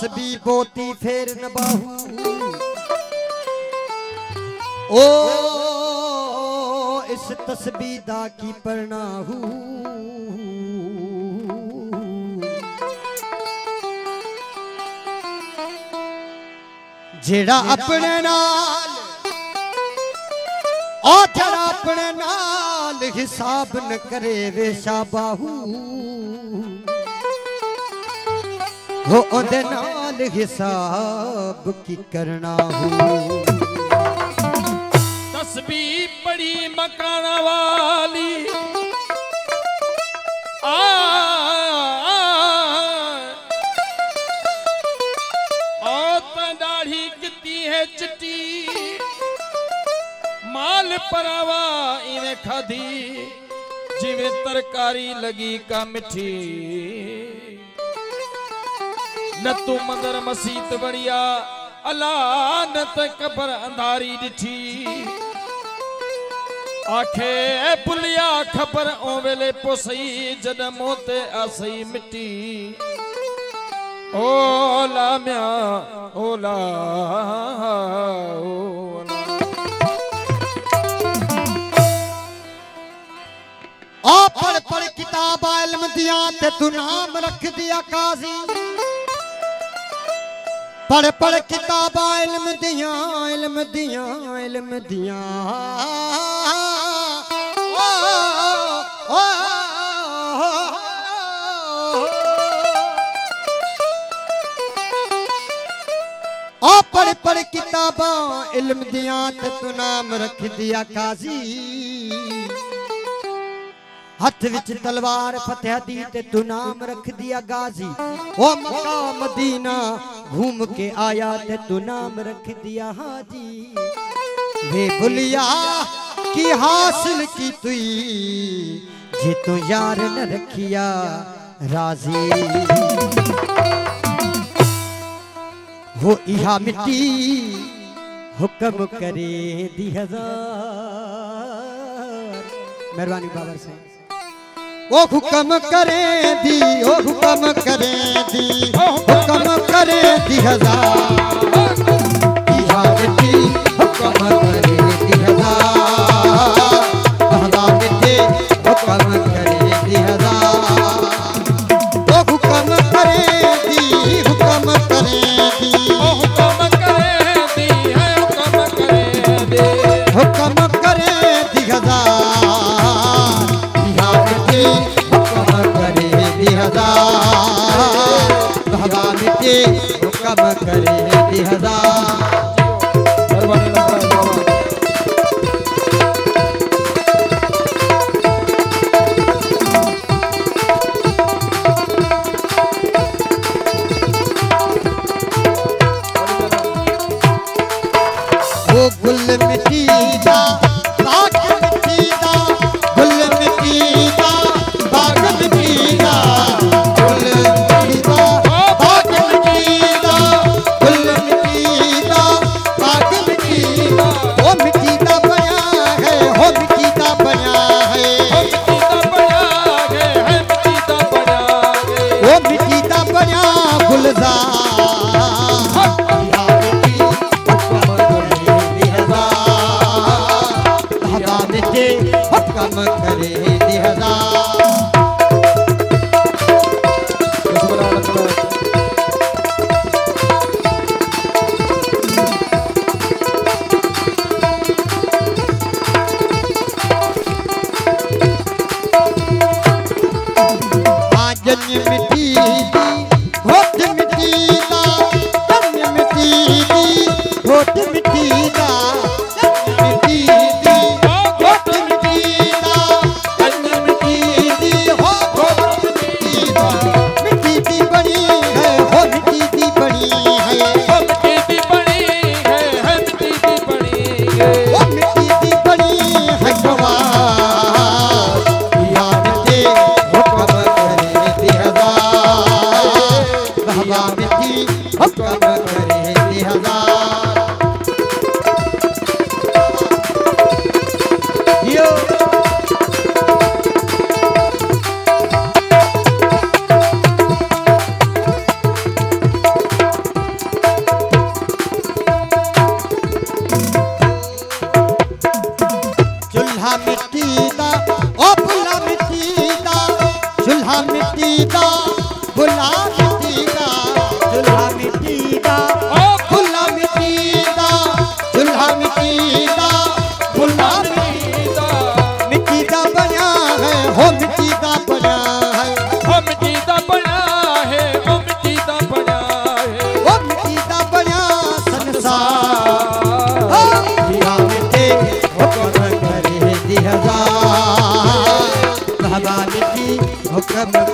तस्बीह बोती फेर न बाहू ओ इस तस्बीह दा की परनाहू जेड़ा अपने नाल ओ जरा अपने नाल हिसाब न करे वे शाबाहू हो ओदे नाल हिसाब की करना हो। तस्बीह पड़ी मकाना वाली दाढ़ी किती है चिट्टी माल परावा इन्हें खाधी जिवे तरकारी लगी का मिठी न तू मगर मसीत बढ़िया अल्लाह न त कबर अंधारी डिठी आखे ए पुलिया खबर ओ वेले पोसई जद मोते आसई मिट्टी ओला म्या ओला ओ पढ़ पढ़ किताब इल्म दिया ते तू नाम रख दिया काजी पढ़ पढ़ किताब इल्म दिया इल्म दिया इल्म दिया ओ पढ़ पढ़ किताबा इल्म दिया ते तू नाम रख दिया काजी हाथ विच तलवार फतेह दी ते तू नाम रख दिया गाजी ओ मक्का मदीना घूम के आया ते तू नाम रख दिया हाजी वे बुलिया की हासिल की तुई जे तू यार न रखिया राजी हो इहा मिट्टी हुक्म करे दी हजार मेहरबानी बाबर से ओ हुक्म करे दी ओ हुक्म करे दी हुक्म करे दी हजार इहा मिट्टी हुक्म करे दी हजार कहला मिट्टी हुक्म करे दी हजार ओ हुक्म करे दी हुक्म करे दी हुक्म करे दी है हुक्म करे दे हुक्म करे दी हजार इहा मिट्टी हुक्म करे दी हजार कहला मिट्टी हुक्म करे दी हजार वो गुल मिट्टी दा बाग मिट्टी दा गुल मिट्टी दा बाग मिट्टी दा गुल मिट्टी दा बाग मिट्टी दा गुल मिट्टी दा बाग मिट्टी दा वो मिट्टी दा बना है हो मिट्टी दा बना है मिट्टी दा बना है मिट्टी दा बना वो मिट्टी दा बना गुलजार हुक्म करे दी हजार आजन मिट्टी दी होठ मिट्टी दा तन मिट्टी दी होठ मिट्टी दा मिट्टी दी होठ मिट्टी दा तन मिट्टी दी होठ मिट्टी दा मिट्टी दी बनी है हो मिट्टी दी बनी है मिट्टी दी बनी है मिट्टी दी बनी है वो मिट्टी दी बनी है गवार याद दे हुक्म करे दी हजार रहवा मिट्टी हुक्म करे दी हजार यो मिट्टी दा भुला मिट्टी दा चूल्हा मिट्टी दा भुला मिट्टी दा चूल्हा मिट्टी दा भुला मिट्टी दा मिट्टी दा बना है हो मिट्टी दा बना है हो मिट्टी दा बना है हो मिट्टी दा बना है हो मिट्टी दा बना संसार दिया मिट्टी हुक्म करे 10,000 बाबा मिट्टी हुक्म